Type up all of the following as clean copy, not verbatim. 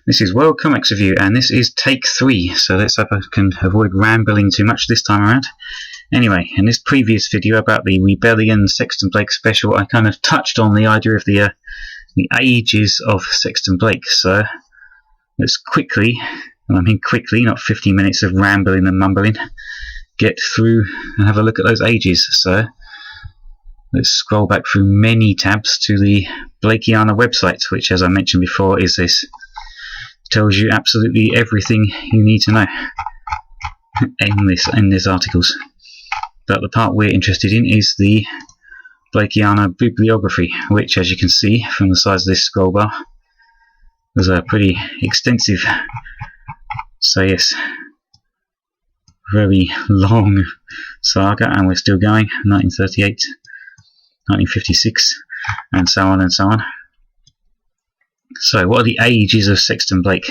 This is World Comics Review, and this is take 3, so let's hope I can avoid rambling too much this time around. Anyway, in this previous video about the Rebellion Sexton Blake special, I kind of touched on the idea of the ages of Sexton Blake, so let's quickly, and I mean quickly, not 50 minutes of rambling and mumbling, get through and have a look at those ages. So let's scroll back through many tabs to the Blakeana website, which, as I mentioned before, is this. Tells you absolutely everything you need to know. Endless articles. But the part we're interested in is the Blakeana Bibliography, which, as you can see from the size of this scroll bar, was pretty extensive. So yes, very long saga, and we're still going. 1938, 1956, and so on and so on. So, what are the ages of Sexton Blake?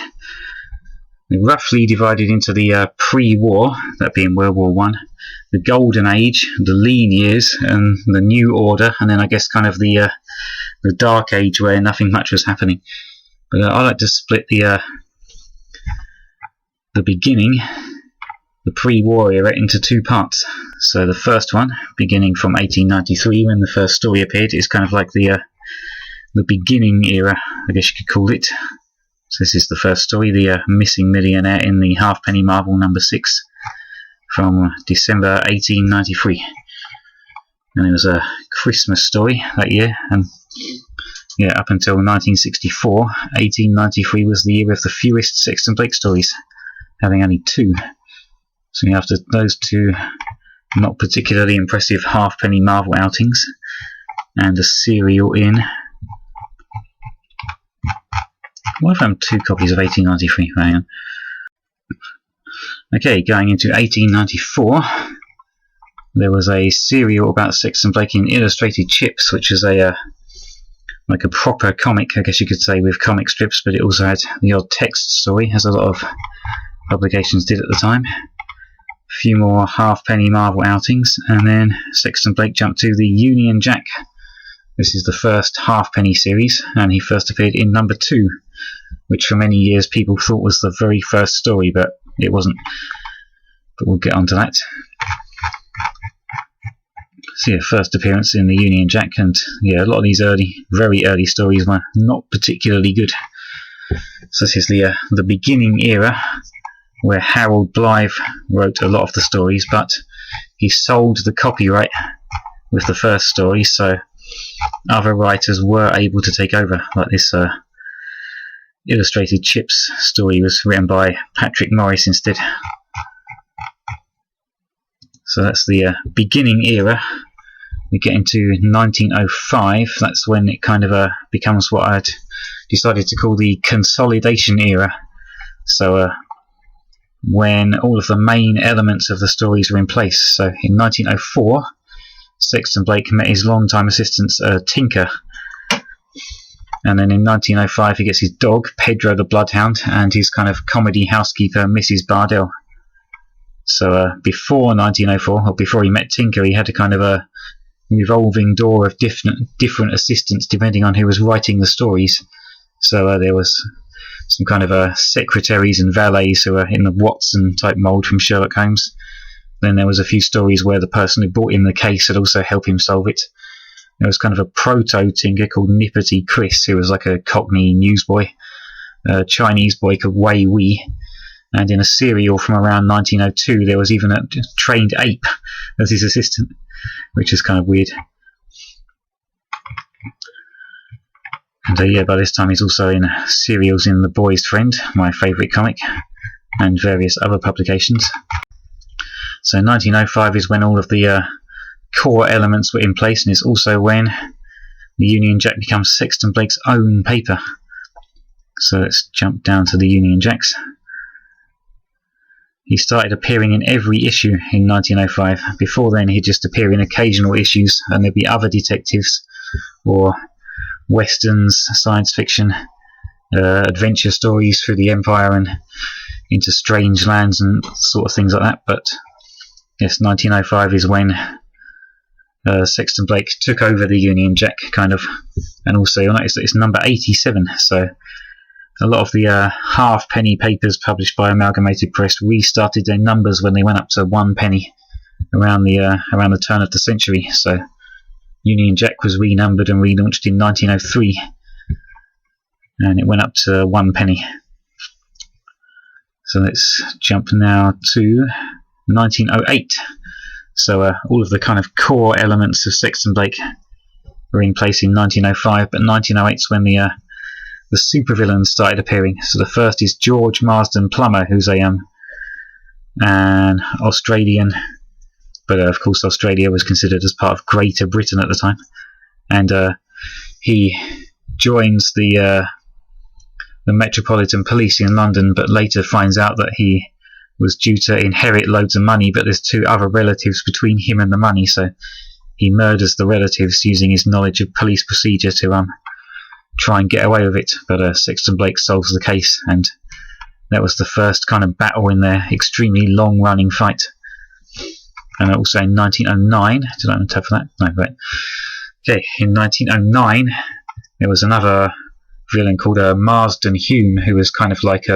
They're roughly divided into the pre-war, that being World War I, the Golden Age, the lean years, and the New Order, and then I guess kind of the Dark Age where nothing much was happening. But I like to split the beginning, the pre-war era, into two parts. So the first one, beginning from 1893 when the first story appeared, is kind of like the beginning era, I guess you could call it. So this is the first story, the Missing Millionaire, in the Halfpenny Marvel number 6 from December 1893. And it was a Christmas story that year, and yeah, up until 1964, 1893 was the year of the fewest Sexton Blake stories, having only 2. So after those 2 not particularly impressive Halfpenny Marvel outings, and a serial in... Why have I found 2 copies of 1893? Hang on. Okay, going into 1894, there was a serial about Sexton Blake in illustrated chips, which is like a proper comic, I guess you could say, with comic strips, but it also had the odd text story, as a lot of publications did at the time. A few more Halfpenny Marvel outings, and then Sexton Blake jumped to the Union Jack. This is the first Halfpenny series, and he first appeared in number 2, which for many years people thought was the very first story, but it wasn't. But we'll get onto that. So yeah, first appearance in the Union Jack, and yeah, a lot of these very early stories were not particularly good. So this is the beginning era, where Harold Blythe wrote a lot of the stories, but he sold the copyright with the first story, so other writers were able to take over. Like this illustrated chips story was written by Patrick Morris instead. So that's the beginning era. We get into 1905. That's when it kind of becomes what I'd decided to call the Consolidation Era. So when all of the main elements of the stories were in place. So in 1904, Sexton Blake met his longtime assistant Tinker, and then in 1905 he gets his dog Pedro the Bloodhound and his kind of comedy housekeeper Mrs. Bardell. So before 1904, or before he met Tinker, he had a kind of a revolving door of different assistants depending on who was writing the stories. So there was some kind of secretaries and valets who were in the Watson type mould from Sherlock Holmes. Then there was a few stories where the person who brought him the case had also helped him solve it. There was kind of a proto-Tinker called Nippity Chris, who was like a Cockney newsboy, a Chinese boy called Wei Wei, and in a serial from around 1902 there was even a trained ape as his assistant, which is kind of weird. And yeah, by this time he's also in serials in The Boy's Friend, my favourite comic, and various other publications. So 1905 is when all of the core elements were in place, and it's also when the Union Jack becomes Sexton Blake's own paper. So let's jump down to the Union Jacks. He started appearing in every issue in 1905. Before then he'd just appear in occasional issues, and there'd be other detectives or westerns, science fiction, adventure stories through the Empire and into strange lands and sort of things like that. But yes, 1905 is when Sexton Blake took over the Union Jack, kind of, and also you'll notice that it's number 87, so a lot of the halfpenny papers published by Amalgamated Press restarted their numbers when they went up to 1 penny around the turn of the century. So Union Jack was renumbered and relaunched in 1903, and it went up to 1 penny. So let's jump now to 1908. So all of the kind of core elements of Sexton Blake were in place in 1905, but 1908 is when the supervillains started appearing. So the first is George Marsden Plummer, who's an Australian, but of course Australia was considered as part of Greater Britain at the time, and he joins the Metropolitan Police in London, but later finds out that he was due to inherit loads of money, but there's 2 other relatives between him and the money, so he murders the relatives using his knowledge of police procedure to try and get away with it. But Sexton Blake solves the case, and that was the first kind of battle in their extremely long-running fight. And also in 1909, did I tap for that? No, right. Okay, in 1909 there was another villain called Marsden Hume, who was kind of like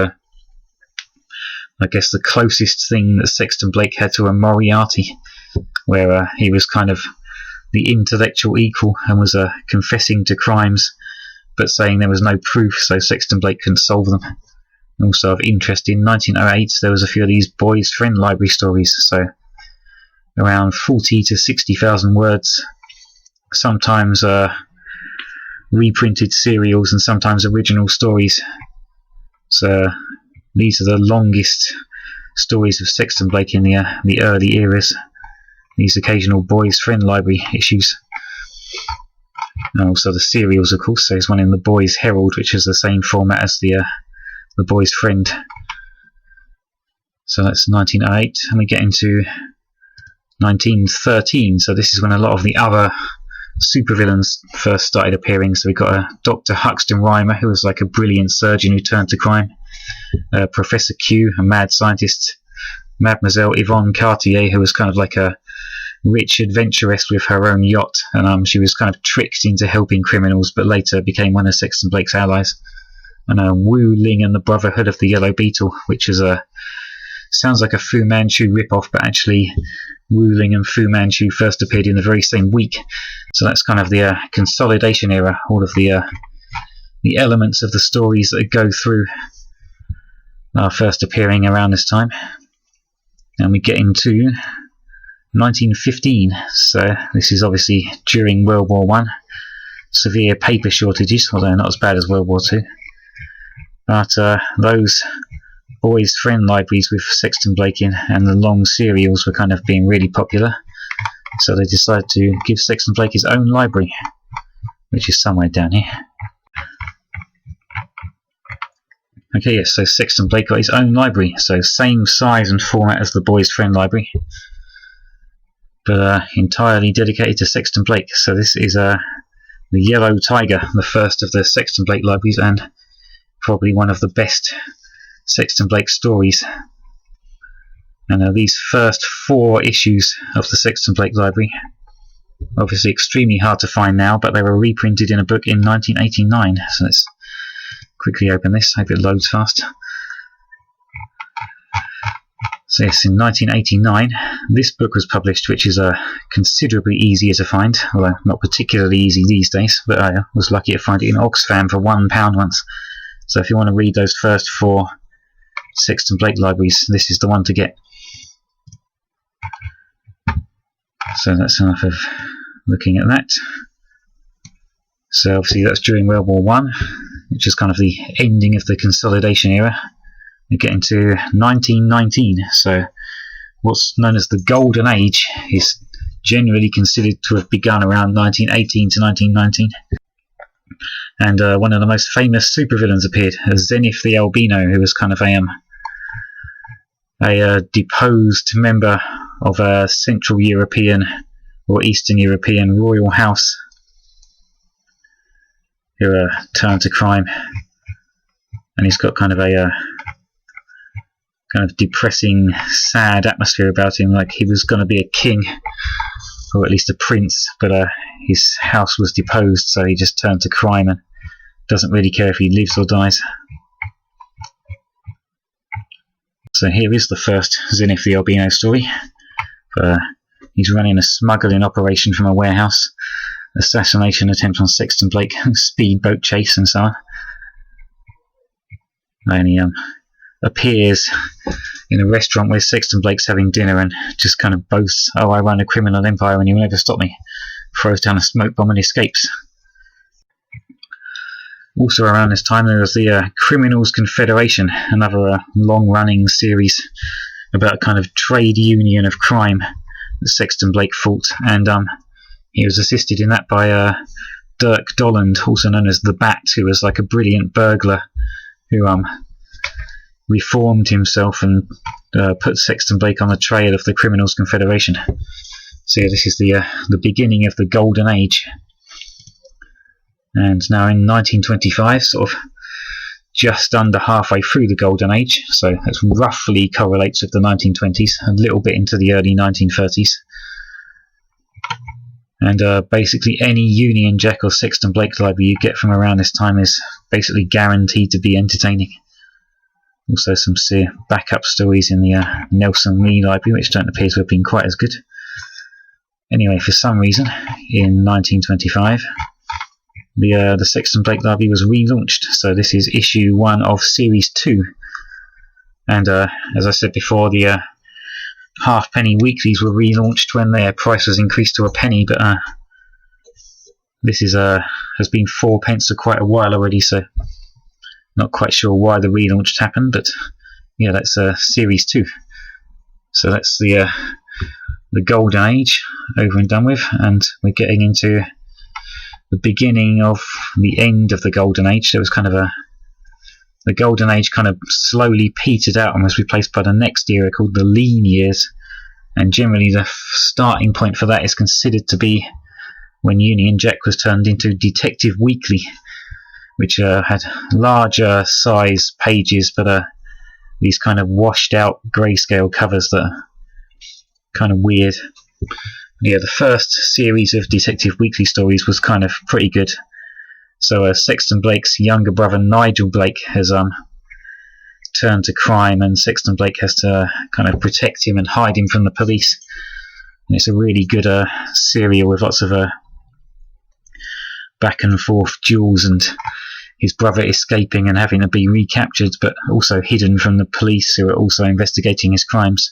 I guess the closest thing that Sexton Blake had to a Moriarty, where he was kind of the intellectual equal and was confessing to crimes but saying there was no proof, so Sexton Blake couldn't solve them. And also of interest, in 1908 there was a few of these boys' friend library stories, so around 40 to 60,000 words, sometimes reprinted serials and sometimes original stories. So these are the longest stories of Sexton Blake in the early eras, these occasional boys' friend library issues. And also the serials, of course. There's one in the Boys' Herald, which is the same format as the Boys' Friend. So that's 1908, and we get into 1913. So this is when a lot of the other supervillains first started appearing. So we got Dr. Huxton Rymer, who was like a brilliant surgeon who turned to crime. Professor Q, a mad scientist. Mademoiselle Yvonne Cartier, who was kind of like a rich adventuress with her own yacht, and she was kind of tricked into helping criminals, but later became one of Sexton Blake's allies. And Wu Ling and the Brotherhood of the Yellow Beetle, which is sounds like a Fu Manchu ripoff, but actually Wu Ling and Fu Manchu first appeared in the very same week. So that's kind of the Consolidation Era, all of the elements of the stories that go through are first appearing around this time. And we get into 1915, so this is obviously during World War I. Severe paper shortages, although not as bad as World War II. But those boys' friend libraries with Sexton Blake in and the long serials were kind of being really popular, so they decided to give Sexton Blake his own library, which is somewhere down here. Okay, yes, so Sexton Blake got his own library, so same size and format as the Boys' Friend library, but entirely dedicated to Sexton Blake. So this is the Yellow Tiger, the first of the Sexton Blake libraries, and probably one of the best Sexton Blake stories. And these first 4 issues of the Sexton Blake library, obviously extremely hard to find now, but they were reprinted in a book in 1989. So let's quickly open this, hope it loads fast. So yes, in 1989 this book was published, which is considerably easier to find, although not particularly easy these days, but I was lucky to find it in Oxfam for £1 once. So if you want to read those first 4 Sexton Blake libraries, this is the one to get. So that's enough of looking at that. So obviously that's during World War I, which is kind of the ending of the Consolidation Era. We get into 1919, so what's known as the Golden Age is generally considered to have begun around 1918 to 1919. And one of the most famous supervillains appeared, Zenith the Albino, who was kind of a deposed member of a Central European or Eastern European royal house who turned to crime. And he's got kind of a depressing, sad atmosphere about him, like he was going to be a king, or at least a prince, but his house was deposed, so he just turned to crime and doesn't really care if he lives or dies. So here is the first Zenith the Albino story. He's running a smuggling operation from a warehouse, assassination attempt on Sexton Blake, speedboat chase, and so on. And he appears in a restaurant where Sexton Blake's having dinner and just kind of boasts, "Oh, I run a criminal empire and you'll never stop me." Throws down a smoke bomb and escapes. Also around this time there was the Criminals Confederation, another long-running series about a kind of trade union of crime that Sexton Blake fought, and he was assisted in that by Dirk Dolland, also known as the Bat, who was like a brilliant burglar who reformed himself and put Sexton Blake on the trail of the Criminals Confederation. So yeah, this is the beginning of the Golden Age. And now in 1925, sort of just under halfway through the Golden Age, so that roughly correlates with the 1920s, a little bit into the early 1930s. And basically any Union Jack or Sexton Blake library you get from around this time is basically guaranteed to be entertaining. Also some backup stories in the Nelson Lee library, which don't appear to have been quite as good. Anyway, for some reason, in 1925, the Sexton Blake library was relaunched, so this is issue 1 of series 2. And as I said before, the halfpenny weeklies were relaunched when their price was increased to a penny, but this is has been 4p for quite a while already, so not quite sure why the relaunch happened, but yeah, that's series 2. So that's the Golden Age over and done with, and we're getting into the beginning of the end of the Golden Age. There was kind of the Golden Age kind of slowly petered out and was replaced by the next era called the Lean Years, and generally the starting point for that is considered to be when Union Jack was turned into Detective Weekly, which had larger size pages, but these kind of washed out grayscale covers that are kind of weird. Yeah, the first series of Detective Weekly stories was kind of pretty good. So Sexton Blake's younger brother Nigel Blake has turned to crime, and Sexton Blake has to kind of protect him and hide him from the police. And it's a really good serial with lots of back and forth duels and his brother escaping and having to be recaptured, but also hidden from the police who are also investigating his crimes.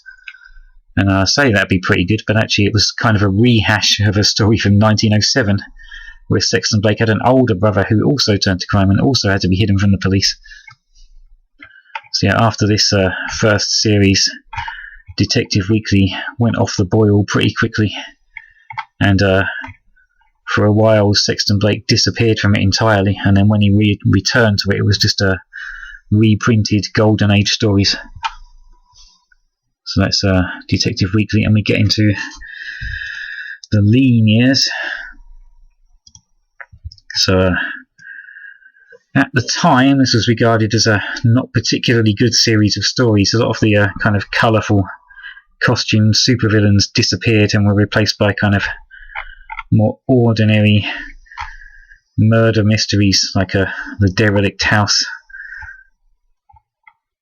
And I say that'd be pretty good, but actually it was kind of a rehash of a story from 1907, where Sexton Blake had an older brother who also turned to crime and also had to be hidden from the police. So yeah, after this first series, Detective Weekly went off the boil pretty quickly, and for a while Sexton Blake disappeared from it entirely, and then when he returned to it, it was just reprinted Golden Age stories. So that's Detective Weekly, and we get into the Lean Years. So at the time, this was regarded as a not particularly good series of stories. A lot of the kind of colourful costumed supervillains disappeared and were replaced by kind of more ordinary murder mysteries, like the Derelict House,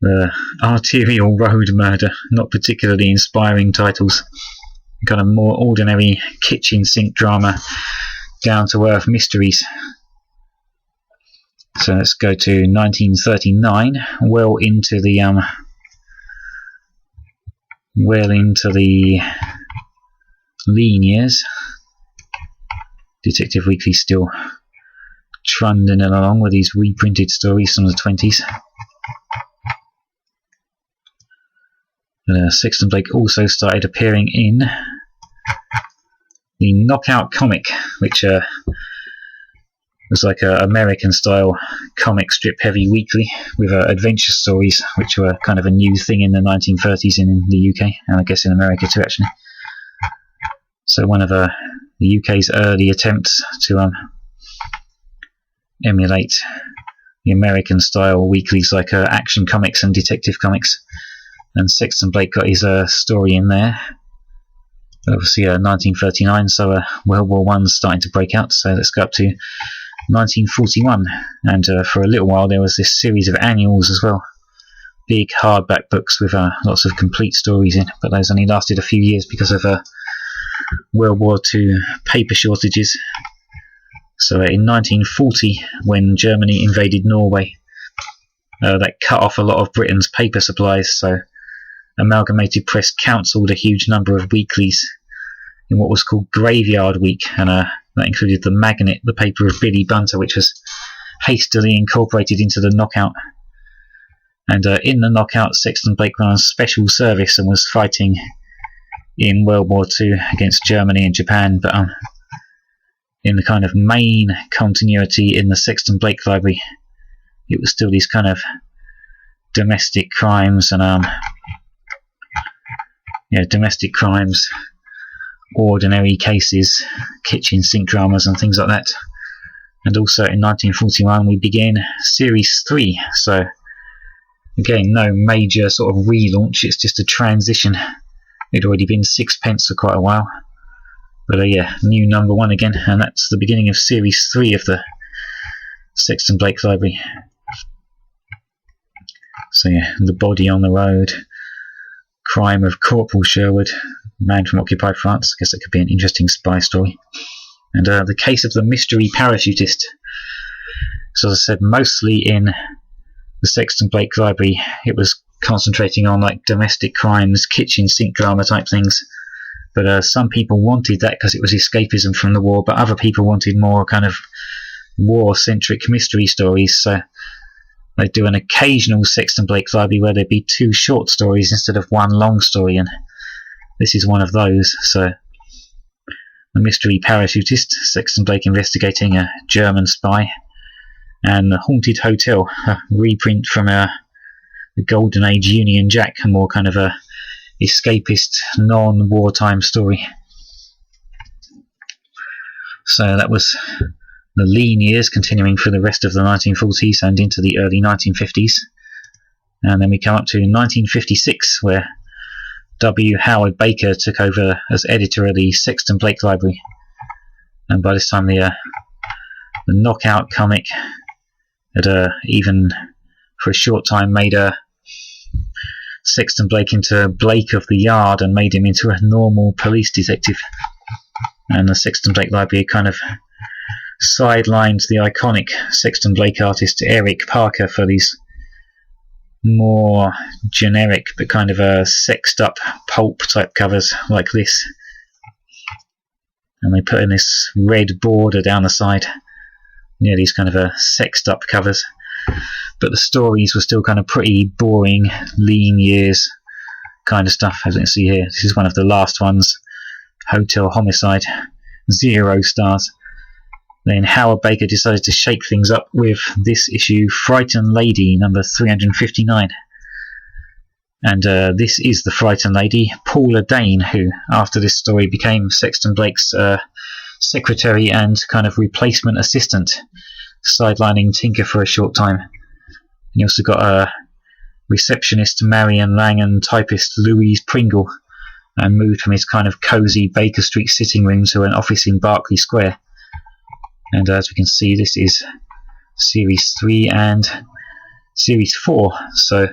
the Arterial Road Murder, not particularly inspiring titles. Kind of more ordinary kitchen sink drama, down to earth mysteries. So let's go to 1939, well into the lean years. Detective Weekly still trundling along with these reprinted stories from the 20s. Sexton Blake also started appearing in the Knockout comic, which was like an American-style comic strip heavy weekly with adventure stories, which were kind of a new thing in the 1930s in the UK, and I guess in America too, actually. So one of the UK's early attempts to emulate the American-style weeklies like Action Comics and Detective Comics, and Sexton Blake got his story in there. Obviously 1939, so World War I's starting to break out, so let's go up to 1941, and for a little while there was this series of annuals as well, big hardback books with lots of complete stories in, but those only lasted a few years because of World War II paper shortages. So in 1940, when Germany invaded Norway, that cut off a lot of Britain's paper supplies, so Amalgamated Press cancelled a huge number of weeklies in what was called Graveyard Week, and that included the Magnet, the paper of Billy Bunter, which was hastily incorporated into the Knockout. And in the Knockout, Sexton Blake ran special service and was fighting in World War II against Germany and Japan, but in the kind of main continuity in the Sexton Blake Library, it was still these kind of domestic crimes and domestic crimes, ordinary cases, kitchen sink dramas and things like that. And also in 1941 we began Series 3, so again no major sort of relaunch, it's just a transition. It'd already been sixpence for quite a while, but new number 1 again, and that's the beginning of Series 3 of the Sexton Blake Library. So The Body on the Road, Crime of Corporal Sherwood, Man from Occupied France, I guess that could be an interesting spy story. And The Case of the Mystery Parachutist. So as I said, mostly in the Sexton Blake Library it was concentrating on like domestic crimes, kitchen sink drama type things, but some people wanted that because it was escapism from the war, but other people wanted more kind of war-centric mystery stories, so they'd do an occasional Sexton Blake Library where there'd be 2 short stories instead of 1 long story, and this is one of those. So The Mystery Parachutist, Sexton Blake investigating a German spy, and The Haunted Hotel, a reprint from the Golden Age Union Jack, a more kind of a escapist, non-wartime story. So that was the lean years, continuing for the rest of the 1940s and into the early 1950s. And then we come up to 1956, where W. Howard Baker took over as editor of the Sexton Blake Library. And by this time the Knockout comic had even for a short time made Sexton Blake into Blake of the Yard and made him into a normal police detective. And the Sexton Blake Library kind of sidelined the iconic Sexton Blake artist Eric Parker for these more generic but kind of sexed up pulp type covers like this, and they put in this red border down the side, these kind of sexed up covers, but the stories were still kind of pretty boring, lean years kind of stuff. As you can see here, this is one of the last ones, Hotel Homicide, 0 stars. Then Howard Baker decided to shake things up with this issue, Frightened Lady, number 359. And this is the Frightened Lady, Paula Dane, who after this story became Sexton Blake's secretary and kind of replacement assistant, sidelining Tinker for a short time. And you also got a receptionist Marion Lang and typist Louise Pringle, and moved from his kind of cosy Baker Street sitting room to an office in Berkeley Square. And as we can see, this is Series 3 and Series 4, so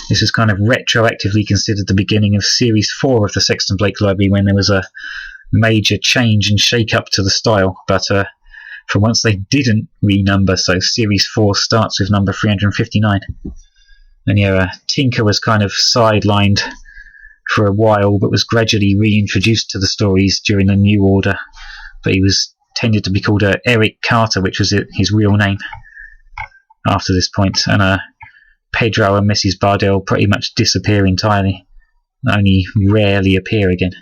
this is kind of retroactively considered the beginning of Series 4 of the Sexton Blake Library, when there was a major change and shake-up to the style, but for once they didn't renumber, so Series 4 starts with number 359. And Tinker was kind of sidelined for a while, but was gradually reintroduced to the stories during the New Order, but he was tended to be called Eric Carter, which was his real name after this point, and Pedro and Mrs. Bardell pretty much disappear entirely, only rarely appear again.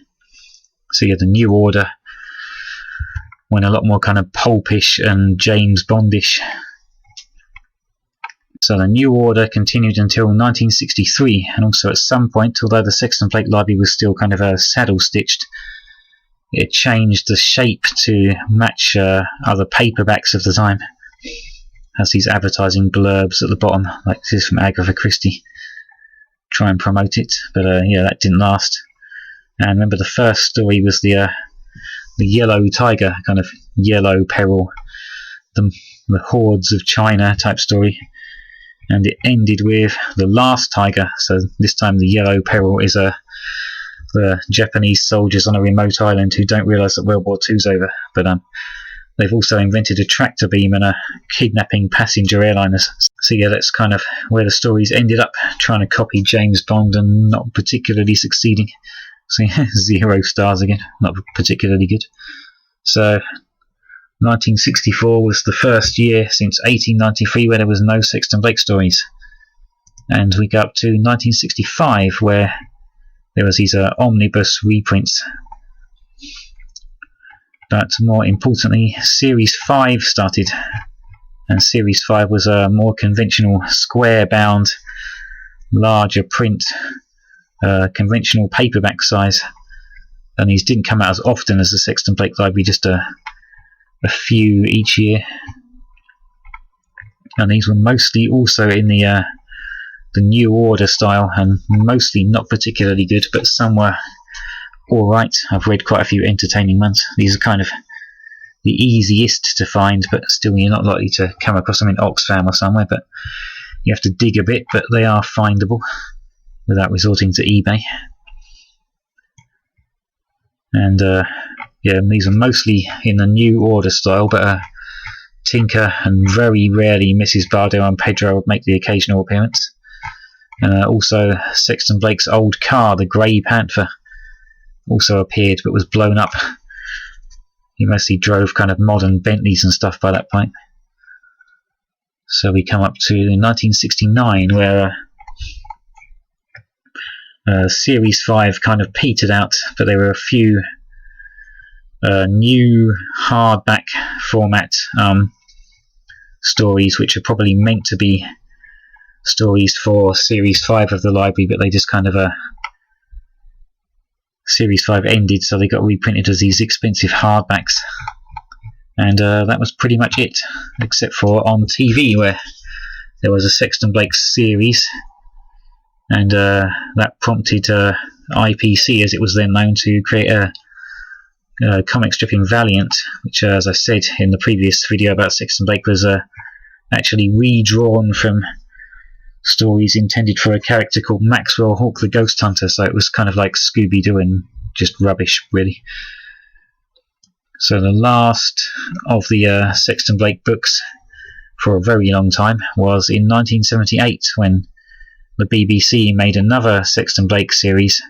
So the New Order went a lot more kind of pulpish and James Bondish. So the New Order continued until 1963, and also at some point, although the Sexton Blake Library was still kind of saddle-stitched, it changed the shape to match other paperbacks of the time. Has these advertising blurbs at the bottom, like this is from Agatha Christie. Try and promote it, but that didn't last. And remember, the first story was the Yellow Tiger, kind of yellow peril, the hordes of China type story. and it ended with the last tiger. So this time the yellow peril is the Japanese soldiers on a remote island who don't realise that World War II's over, but they've also invented a tractor beam and a kidnapping passenger airliners. So yeah, that's kind of where the stories ended up, trying to copy James Bond and not particularly succeeding. So yeah, 0 stars again, not particularly good. So 1964 was the first year since 1893 where there was no Sexton Blake stories. And we go up to 1965 where there was these omnibus reprints. But more importantly, Series 5 started. And Series 5 was a more conventional square-bound, larger print, conventional paperback size. And these didn't come out as often as the Sexton Blake Library, just a few each year. And these were mostly also in the New Order style, and mostly not particularly good, but some were alright. I've read quite a few entertaining ones. These are kind of the easiest to find, but still you're not likely to come across them in Oxfam or somewhere, but you have to dig a bit, but they are findable without resorting to eBay. And yeah, these are mostly in the New Order style, but Tinker and very rarely Mrs. Bardo and Pedro would make the occasional appearance. Also Sexton Blake's old car, the Grey Panther, also appeared but was blown up. He mostly drove kind of modern Bentleys and stuff by that point. So we come up to 1969 where Series 5 kind of petered out, but there were a few new hardback format stories which are probably meant to be stories for Series 5 of the library, but they just kind of Series 5 ended, so they got reprinted as these expensive hardbacks. And that was pretty much it, except for on TV where there was a Sexton Blake series, and that prompted IPC, as it was then known, to create a comic strip in Valiant, which as I said in the previous video about Sexton Blake was actually redrawn from stories intended for a character called Maxwell Hawk the Ghost Hunter, so it was kind of like Scooby-Doo and just rubbish really. So the last of the Sexton Blake books for a very long time was in 1978 when the BBC made another Sexton Blake series,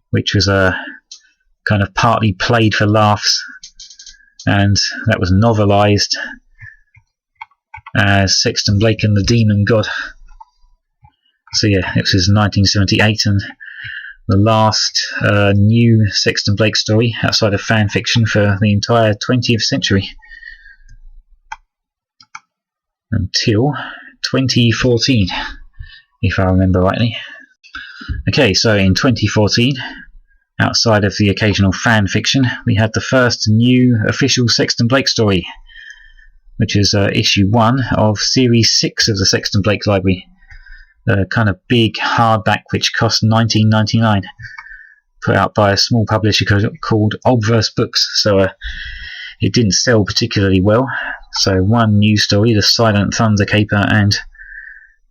which was kind of partly played for laughs, and that was novelised as Sexton Blake and the Demon God. So yeah, it was 1978, and the last new Sexton Blake story outside of fan fiction for the entire 20th century until 2014, if I remember rightly. Okay, so in 2014, outside of the occasional fan fiction, we had the first new official Sexton Blake story, which is issue 1 of Series 6 of the Sexton Blake Library. The kind of big hardback which cost $19.99, put out by a small publisher called Obverse Books. So it didn't sell particularly well. So one new story, The Silent Thunder Caper, and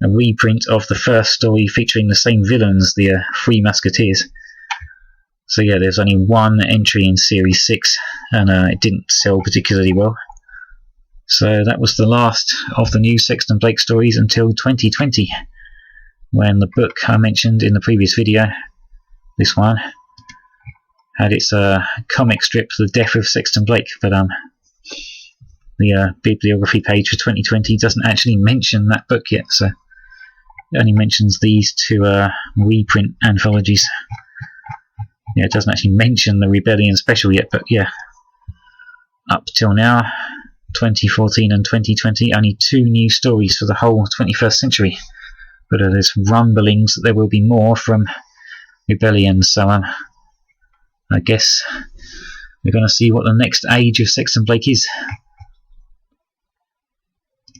a reprint of the first story featuring the same villains, the Three Musketeers. So yeah, there's only one entry in Series 6, and it didn't sell particularly well. So that was the last of the new Sexton Blake stories until 2020. When the book I mentioned in the previous video, this one, had its comic strip, The Death of Sexton Blake, but the bibliography page for 2020 doesn't actually mention that book yet, so it only mentions these two reprint anthologies. Yeah, it doesn't actually mention the Rebellion special yet, but yeah, up till now, 2014 and 2020, only 2 new stories for the whole 21st century. But there's rumblings that there will be more from Rebellion, so I guess we're going to see what the next age of Sexton Blake is.